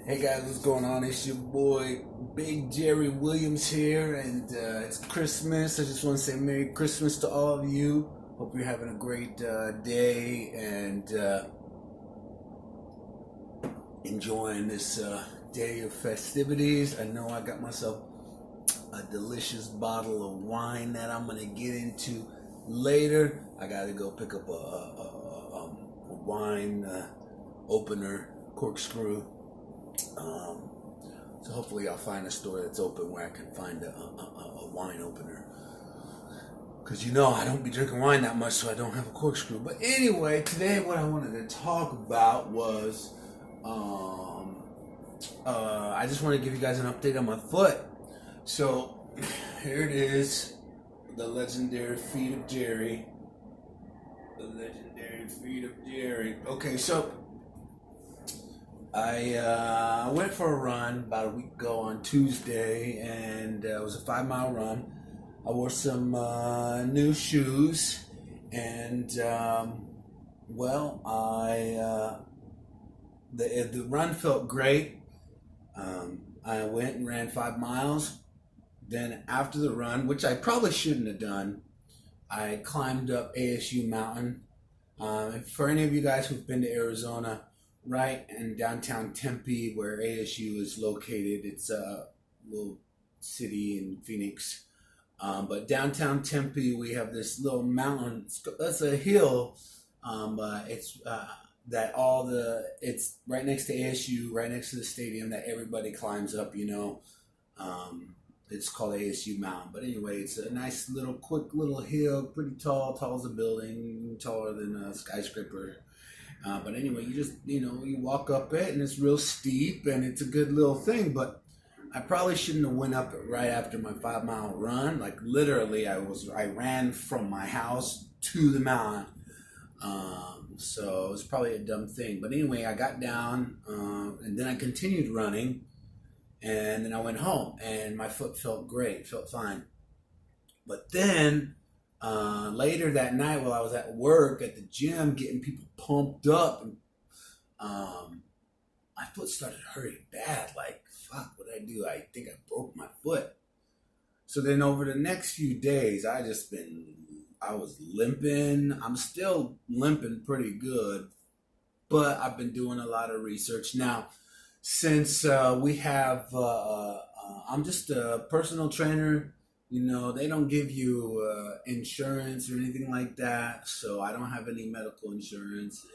Hey guys, what's going on? It's your boy Big Jerry Williams here, and it's Christmas. I just want to say Merry Christmas to all of you. Hope you're having a great day and enjoying this day of festivities. I know I got myself a delicious bottle of wine that I'm gonna get into later. I gotta go pick up a wine opener, corkscrew. So hopefully I'll find a store that's open where I can find a wine opener. Because I don't be drinking wine that much, so I don't have a corkscrew. But anyway, today what I wanted to talk about was, I just want to give you guys an update on my foot. So here it is, the legendary feet of Jerry. The legendary feet of Jerry. Okay, so I went for a run about a week ago on Tuesday, and it was a 5-mile run. I wore some new shoes, and the run felt great. I went and ran 5 miles. Then after the run, which I probably shouldn't have done, I climbed up ASU Mountain. For any of you guys who've been to Arizona, right in downtown Tempe, where ASU is located, it's a little city in Phoenix. But downtown Tempe, we have this little mountain. That's a hill, but it's it's right next to ASU, right next to the stadium that everybody climbs up. It's called ASU Mountain. But anyway, it's a nice little, quick little hill, pretty tall as a building, taller than a skyscraper. But anyway, you walk up it, and it's real steep, and it's a good little thing. But I probably shouldn't have went up it right after my 5-mile run. Like literally, I ran from my house to the mountain. So it was probably a dumb thing. But anyway, I got down, and then I continued running, and then I went home, and my foot felt great, felt fine. But then later that night, while I was at work at the gym getting people pumped up, my foot started hurting bad. Like, fuck, what did I do? I think I broke my foot. So then over the next few days, I was limping. I'm still limping pretty good, but I've been doing a lot of research. Now, since we have, I'm just a personal trainer. They don't give you insurance or anything like that, so I don't have any medical insurance.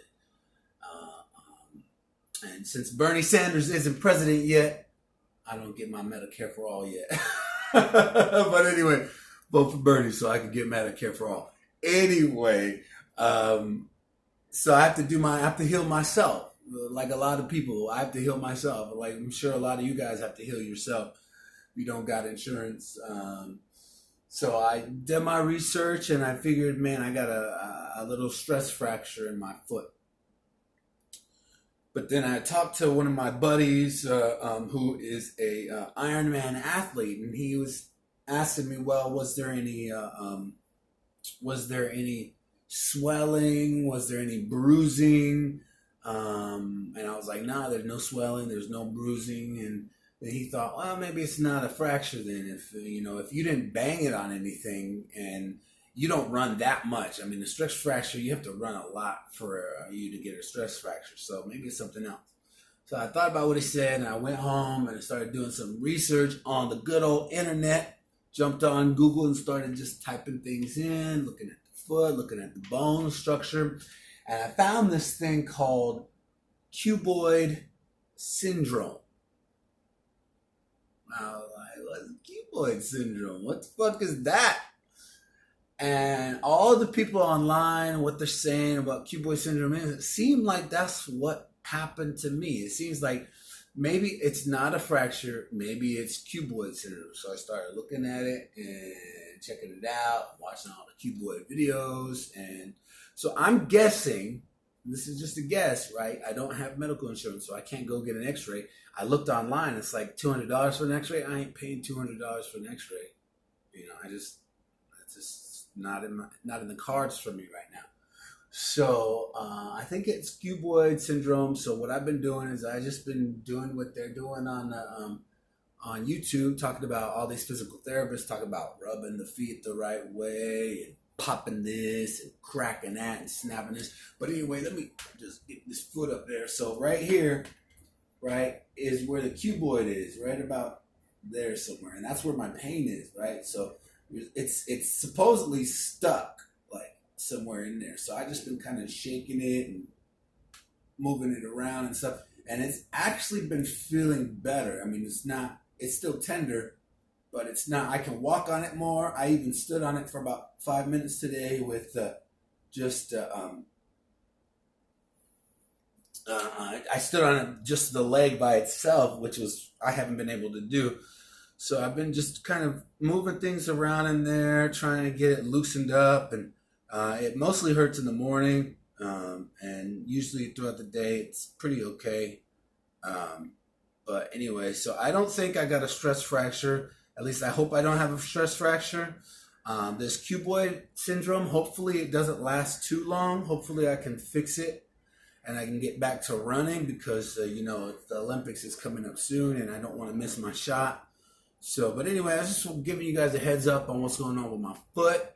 And since Bernie Sanders isn't president yet, I don't get my Medicare for all yet. But anyway, vote for Bernie so I can get Medicare for all. Anyway, so I have to heal myself. Like a lot of people, I have to heal myself. Like I'm sure a lot of you guys have to heal yourself. You don't got insurance. So I did my research, and I figured, man, I got a little stress fracture in my foot. But then I talked to one of my buddies who is a Ironman athlete, and he was asking me, well, was there any swelling? Was there any bruising? And I was like, nah, there's no swelling, there's no bruising. And then he thought, well, maybe it's not a fracture then. If you didn't bang it on anything and you don't run that much. I mean, the stress fracture, you have to run a lot for you to get a stress fracture. So maybe it's something else. So I thought about what he said, and I went home and I started doing some research on the good old internet. Jumped on Google and started just typing things in, looking at the foot, looking at the bone structure. And I found this thing called Cuboid syndrome. I was like, what's Cuboid syndrome? What the fuck is that? And all the people online, what they're saying about Cuboid syndrome is, it seemed like that's what happened to me. It seems like maybe it's not a fracture, maybe it's Cuboid syndrome. So I started looking at it and checking it out, watching all the Cuboid videos. And so I'm guessing, this is just a guess, right? I don't have medical insurance, so I can't go get an x-ray. I looked online, it's like $200 for an x-ray. I ain't paying $200 for an x-ray. It's just not in the cards for me right now. So I think it's cuboid syndrome. So what I've been doing is I just been doing what they're doing on YouTube, talking about all these physical therapists talking about rubbing the feet the right way and popping this and cracking that and snapping this. But anyway, let me just get this foot up there. So right here, right, is where the cuboid is, right about there somewhere, and that's where my pain is, right? So it's supposedly stuck like somewhere in there. So I just been kind of shaking it and moving it around and stuff, and it's actually been feeling better. I mean, it's still tender, but it's not. I can walk on it more. I even stood on it for about 5 minutes today with just. I stood on it just the leg by itself, which was I haven't been able to do. So I've been just kind of moving things around in there, trying to get it loosened up, and it mostly hurts in the morning, and usually throughout the day it's pretty okay. But anyway, so I don't think I got a stress fracture. At least I hope I don't have a stress fracture. This cuboid syndrome, hopefully it doesn't last too long. Hopefully I can fix it and I can get back to running because, the Olympics is coming up soon and I don't want to miss my shot. So, but anyway, I was just giving you guys a heads up on what's going on with my foot.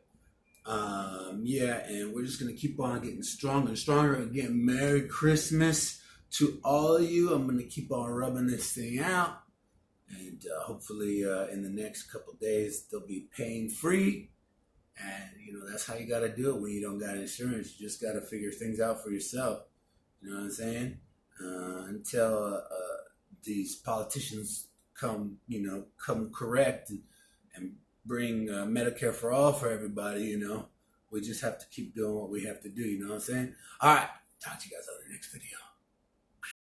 And we're just going to keep on getting stronger and stronger. Again, Merry Christmas to all of you. I'm going to keep on rubbing this thing out. And hopefully in the next couple of days, they'll be pain-free. And, that's how you got to do it when you don't got insurance. You just got to figure things out for yourself. You know what I'm saying? Until these politicians come correct and bring Medicare for all for everybody, we just have to keep doing what we have to do. You know what I'm saying? All right. Talk to you guys on the next video.